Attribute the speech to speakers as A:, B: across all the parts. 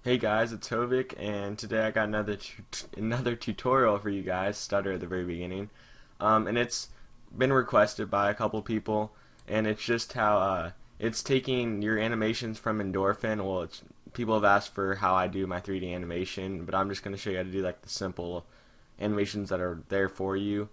A: Hey guys, it's Hovik, and today I got another tutorial for you guys. Stutter at the very beginning, and it's been requested by a couple people, and it's just how it's taking your animations from Endorphin. Well, people have asked for how I do my 3D animation, but I'm just going to show you how to do like the simple animations that are there for you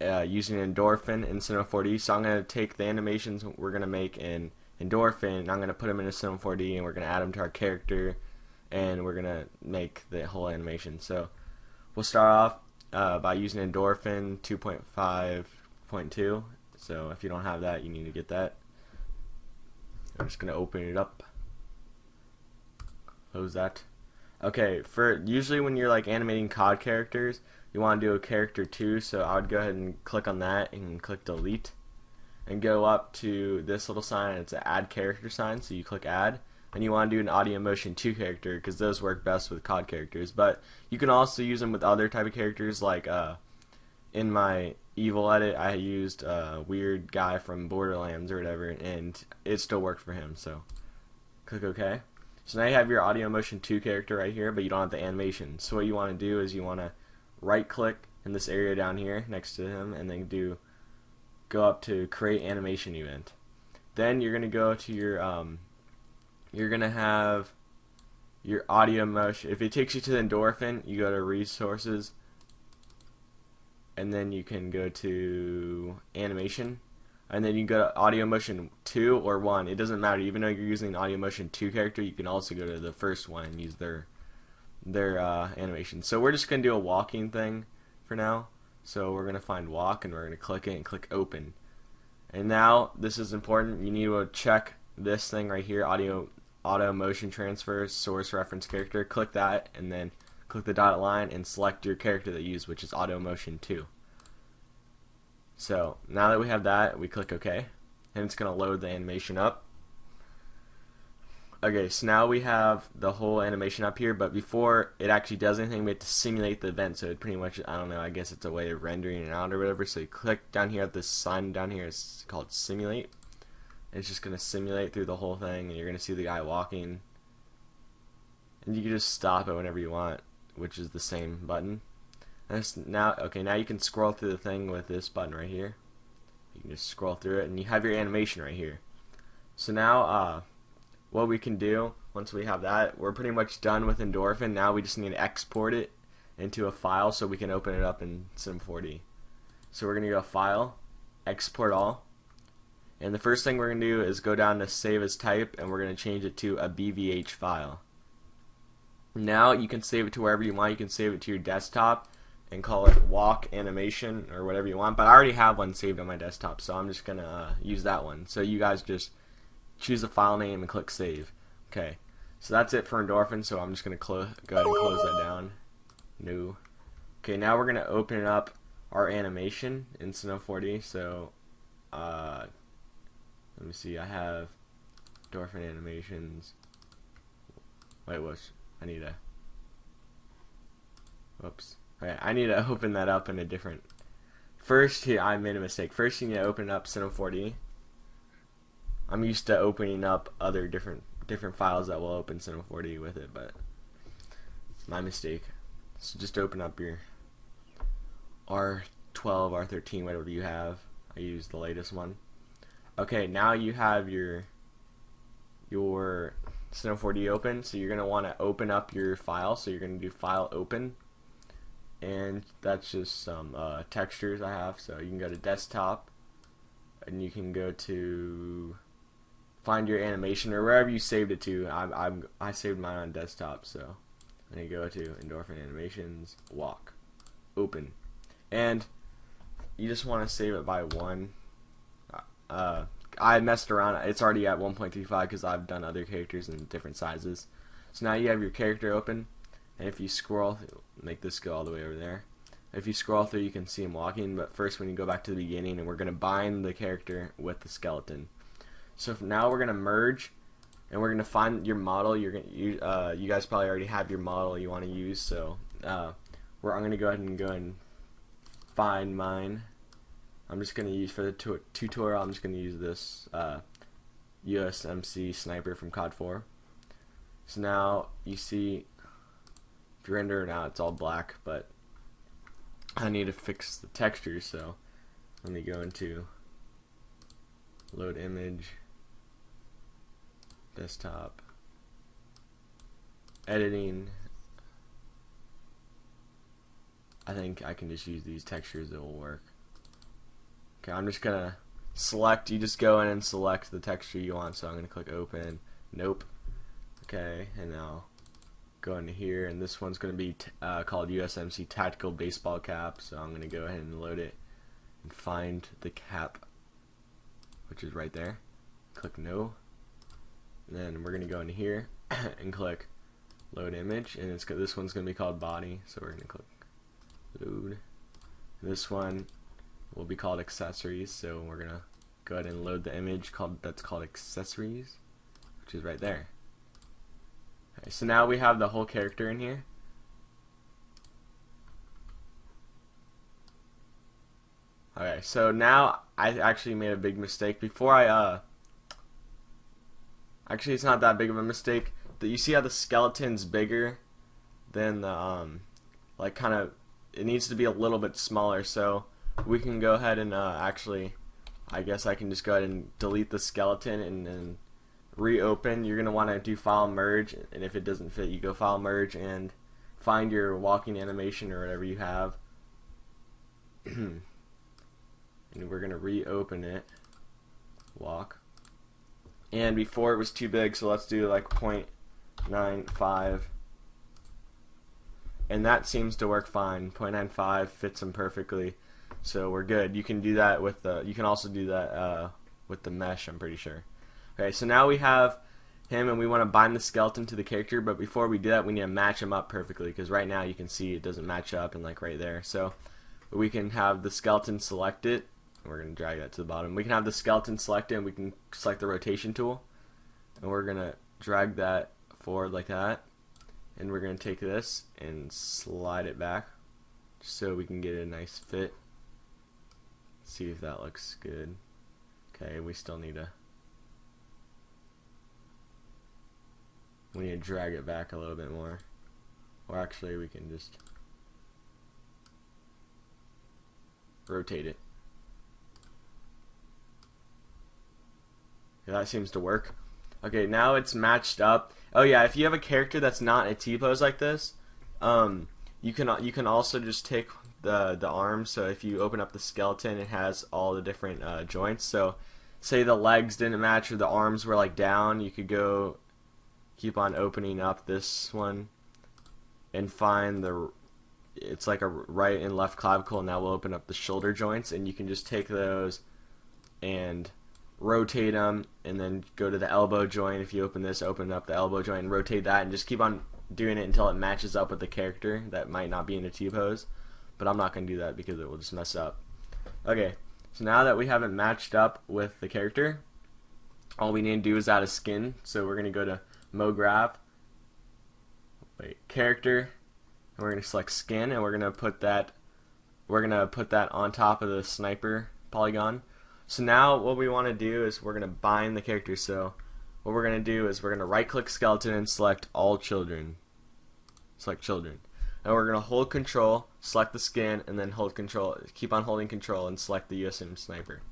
A: using Endorphin in Cinema 4D. So I'm going to take the animations we're going to make in Endorphin, and I'm going to put them into Cinema 4D, and we're going to add them to our character, and we're gonna make the whole animation. So we'll start off by using Endorphin 2.5.2. So if you don't have that, you need to get that. I'm just gonna open it up. Close that. Okay, for usually when you're like animating COD characters, you want to do a character 2. So I would go ahead and click on that and click delete, and go up to this little sign, and it's an add character sign. So you click add, and you want to do an audio motion 2 character because those work best with COD characters. But you can also use them with other type of characters, like in my evil edit I used a weird guy from Borderlands or whatever, and it still worked for him. So click OK. So now you have your audio motion 2 character right here, but you don't have the animation. So what you want to do is you want to right click in this area down here next to him, and then go up to create animation event. Then you're going to go to your you're gonna have your audio motion. If it takes you to the Endorphin, you go to resources, and then you can go to animation, and then you go to audio motion 2 or 1. It doesn't matter. Even though you're using an audio motion 2 character, you can also go to the first one and use their animation. So we're just gonna do a walking thing for now. So we're gonna find walk, and we're gonna click it and click open. And now this is important. You need to check this thing right here, auto motion transfer source reference character. Click that, and then click the dotted line and select your character that you use, which is auto motion 2. So now that we have that, we click OK, and it's going to load the animation up. Okay, so now we have the whole animation up here, but before it actually does anything, we have to simulate the event. So it pretty much, I don't know, I guess it's a way of rendering it out or whatever. So you click down here at this sign down here, it's called simulate. It's just going to simulate through the whole thing, and you're going to see the guy walking. And you can just stop it whenever you want, which is the same button. Now you can scroll through the thing with this button right here. You can just scroll through it, and you have your animation right here. So now what we can do, once we have that, we're pretty much done with Endorphin. Now we just need to export it into a file so we can open it up in Sim 4D. So we're going to go File, Export All. And the first thing we're going to do is go down to Save as Type, and we're going to change it to a BVH file. Now you can save it to wherever you want. You can save it to your desktop and call it Walk Animation or whatever you want. But I already have one saved on my desktop, so I'm just going to use that one. So you guys just choose a file name and click Save. Okay, so that's it for Endorphin, so I'm just going to go ahead and close that down. New. Okay, now we're going to open up our animation in Cinema 4D. So let me see, I have Endorphin animations. Wait, I need to, whoops. Okay, I need to open that up in a different, first here, I made a mistake. First you need to open up Cinema 4D. I'm used to opening up other different files that will open Cinema 4D with it, but my mistake. So just open up your R12, R13, whatever you have. I used the latest one. Okay, now you have your Cinema 4D open, so you're going to want to open up your file. So you're going to do File Open, and that's just some textures I have. So you can go to Desktop, and you can go to find your animation or wherever you saved it to. I saved mine on Desktop, so then you go to Endorphin Animations, Walk, Open, and you just want to save it by 1. I messed around. It's already at 1.35 because I've done other characters in different sizes. So now you have your character open, and if you scroll, make this go all the way over there. If you scroll through, you can see him walking. But first, when you go back to the beginning, and we're going to bind the character with the skeleton. So now we're going to merge, and we're going to find your model. You guys probably already have your model you want to use. So I'm going to go ahead and find mine. I'm just going to use, for the tutorial, I'm just going to use this USMC sniper from COD 4. So now you see, if you render it out, it's all black, but I need to fix the texture, so let me go into load image, desktop, editing. I think I can just use these textures, it will work. Okay, I'm just gonna select, you just go in and select the texture you want, so I'm gonna click open, nope. Okay, and now go into here, and this one's gonna be called USMC Tactical Baseball Cap, so I'm gonna go ahead and load it and find the cap, which is right there. Click no, and then we're gonna go into here and click load image, and this one's gonna be called body, so we're gonna click load. This one will be called accessories, so we're gonna go ahead and load the image that's called accessories, which is right there. Okay, so now we have the whole character in here. Okay, so now I actually made a big mistake. Before actually it's not that big of a mistake. You see how the skeleton's bigger than the like kind of, it needs to be a little bit smaller, so we can go ahead and actually, I guess I can just go ahead and delete the skeleton and then reopen. You're gonna want to do file merge, and if it doesn't fit, you go file merge and find your walking animation or whatever you have. And we're gonna reopen it, walk, and before it was too big, so let's do like 0.95, and that seems to work fine. 0.95 fits them perfectly, so we're good. You can do that with the, you can also do that with the mesh, I'm pretty sure. Okay, so now we have him, and we want to bind the skeleton to the character, but before we do that, we need to match him up perfectly, because right now you can see it doesn't match up, and like right there. So we can have the skeleton selected. We're going to drag that to the bottom. We can have the skeleton selected, and we can select the rotation tool, and we're going to drag that forward like that, and we're going to take this and slide it back so we can get a nice fit. See if that looks good. Okay, we still need to, drag it back a little bit more, or actually we can just rotate it. Yeah, that seems to work. Okay, now it's matched up. Oh yeah, if you have a character that's not a T-pose like this, you can also just take the arms. So if you open up the skeleton, it has all the different joints. So say the legs didn't match or the arms were like down, you could go keep on opening up this one and find it's like a right and left clavicle, and that will open up the shoulder joints, and you can just take those and rotate them, and then go to the elbow joint. If you open this, open up the elbow joint and rotate that, and just keep on doing it until it matches up with the character that might not be in a T-pose, but I'm not going to do that because it will just mess up. Okay, so now that we have it matched up with the character, all we need to do is add a skin. So we're going to go to MoGraph, character, and we're going to select skin, and we're going to put that on top of the sniper polygon. So now what we want to do is we're going to bind the character. So what we're going to do is we're going to right click skeleton and select all children. Select children. And we're going to hold control, select the skin, and then hold control, keep on holding control and select the USM sniper.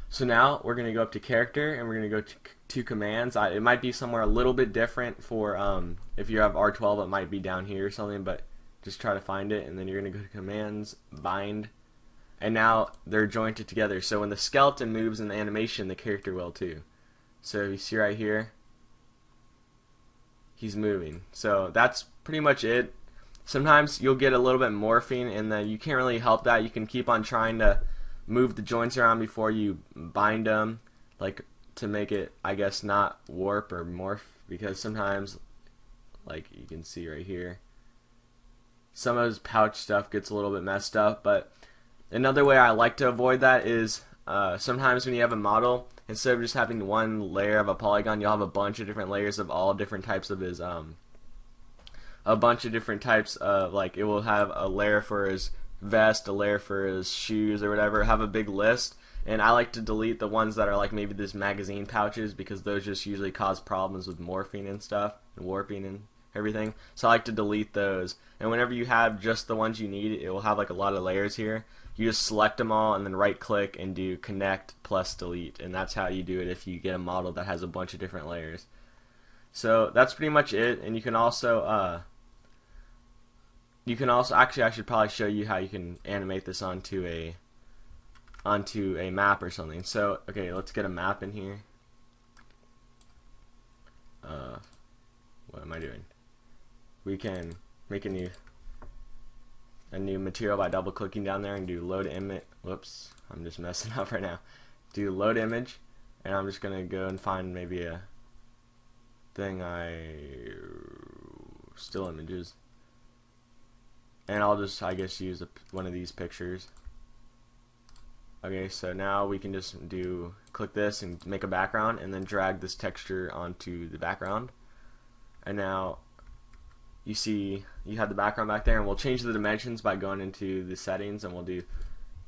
A: So now we're going to go up to character, and we're going to go to commands. It might be somewhere a little bit different for if you have R12, it might be down here or something, but just try to find it, and then you're going to go to commands, bind, and now they're jointed together. So when the skeleton moves in the animation, the character will too. So you see right here, he's moving. So that's pretty much it. Sometimes you'll get a little bit morphing, and then you can't really help that. You can keep on trying to move the joints around before you bind them, like to make it, I guess, not warp or morph, because sometimes, like you can see right here, some of his pouch stuff gets a little bit messed up. But another way I like to avoid that is sometimes when you have a model, instead of just having one layer of a polygon, you'll have a bunch of different layers of all different types of his a bunch of different types of, like, it will have a layer for his vest, a layer for his shoes or whatever, have a big list, And I like to delete the ones that are like maybe these magazine pouches, because those just usually cause problems with morphing and stuff, and warping and everything. So I like to delete those. And whenever you have just the ones you need, it will have like a lot of layers here. You just select them all and then right click and do connect plus delete, and that's how you do it if you get a model that has a bunch of different layers. So that's pretty much it. And you can also actually, I should probably show you how you can animate this onto a map or something. So okay, let's get a map in here. What am I doing? We can make a new material by double clicking down there and do load image. Whoops, I'm just messing up right now. Do load image, and I'm just gonna go and find maybe a thing still images, and I'll just, I guess, use one of these pictures. Okay, so now we can just click this and make a background, and then drag this texture onto the background. And now you see you have the background back there, and we'll change the dimensions by going into the settings, and we'll do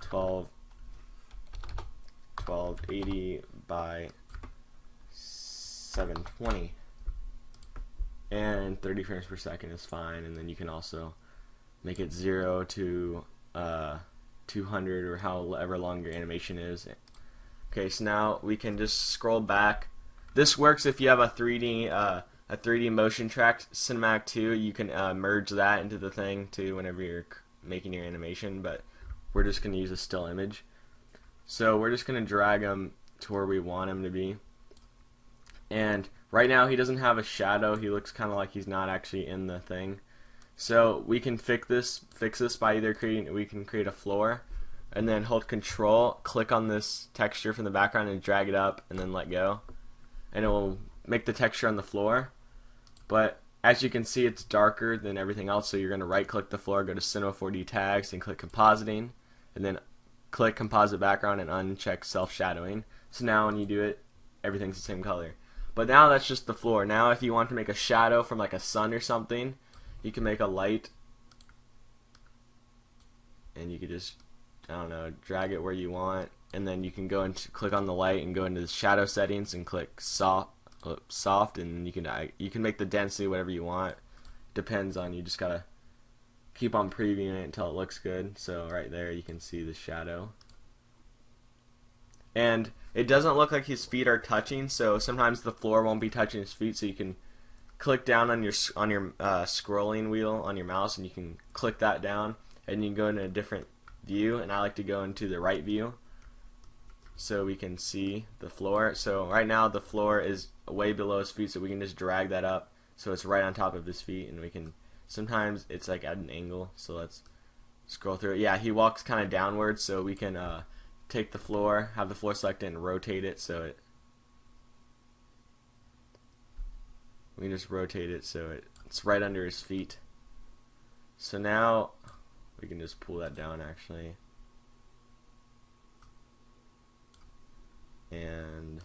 A: 1280 by 720, and 30 frames per second is fine. And then you can also make it 0 to 200 or however long your animation is. Okay, so now we can just scroll back. This works if you have a 3D motion track cinematic too. You can merge that into the thing too whenever you're making your animation, but we're just going to use a still image. So we're just going to drag him to where we want him to be. And right now he doesn't have a shadow. He looks kind of like he's not actually in the thing. So we can fix this by either we can create a floor, and then hold Control, click on this texture from the background and drag it up, and then let go, and it will make the texture on the floor. But as you can see, it's darker than everything else, so you're going to right click the floor, go to Cinema 4D tags, and click compositing, and then click composite background and uncheck self shadowing. So now when you do it, everything's the same color. But now that's just the floor. Now if you want to make a shadow from like a sun or something, you can make a light, and you could just, I don't know, drag it where you want, and then you can go and click on the light and go into the shadow settings and click soft, and you can make the density whatever you want. Depends on, you just gotta keep on previewing it until it looks good. So right there you can see the shadow, and it doesn't look like his feet are touching, so sometimes the floor won't be touching his feet, so you can click down on your scrolling wheel on your mouse, and you can click that down, and you can go into a different view, and I like to go into the right view so we can see the floor. So right now the floor is way below his feet, so we can just drag that up so it's right on top of his feet, and we can, sometimes it's like at an angle, so let's scroll through it. Yeah, he walks kind of downwards, so we can take the floor, have the floor selected, and rotate it so we can just rotate it so it's right under his feet. So now we can just pull that down actually, and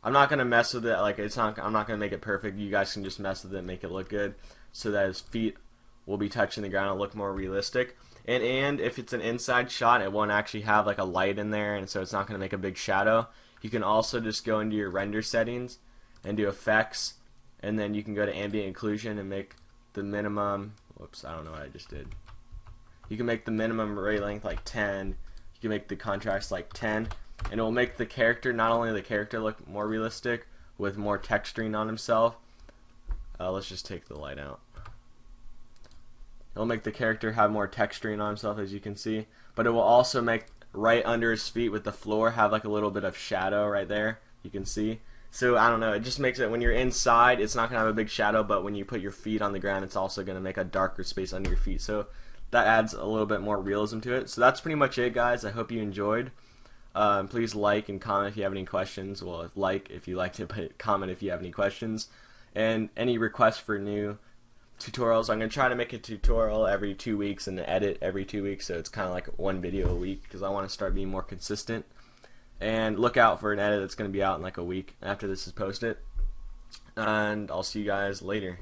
A: I'm not gonna mess with it. Like, I'm not gonna make it perfect. You guys can just mess with it and make it look good, so that his feet will be touching the ground and look more realistic. And if it's an inside shot, it won't actually have like a light in there, and so it's not gonna make a big shadow. You can also just go into your render settings and do effects, and then you can go to ambient occlusion and make the minimum, whoops, I don't know what I just did. You can make the minimum ray length like 10, you can make the contrast like 10, and it will make the character, not only the character look more realistic with more texturing on himself. Let's just take the light out. It'll make the character have more texturing on himself, as you can see, but it will also make right under his feet with the floor have like a little bit of shadow right there, you can see. So I don't know, it just makes it, when you're inside it's not going to have a big shadow, but when you put your feet on the ground it's also going to make a darker space under your feet, so that adds a little bit more realism to it. So that's pretty much it, guys. I hope you enjoyed. Please like and comment if you have any questions. Well, if you liked it, but comment if you have any questions, and any requests for new tutorials. I'm going to try to make a tutorial every 2 weeks and edit every 2 weeks, so it's kind of like one video a week, because I want to start being more consistent. And look out for an edit that's going to be out in like a week after this is posted. And I'll see you guys later.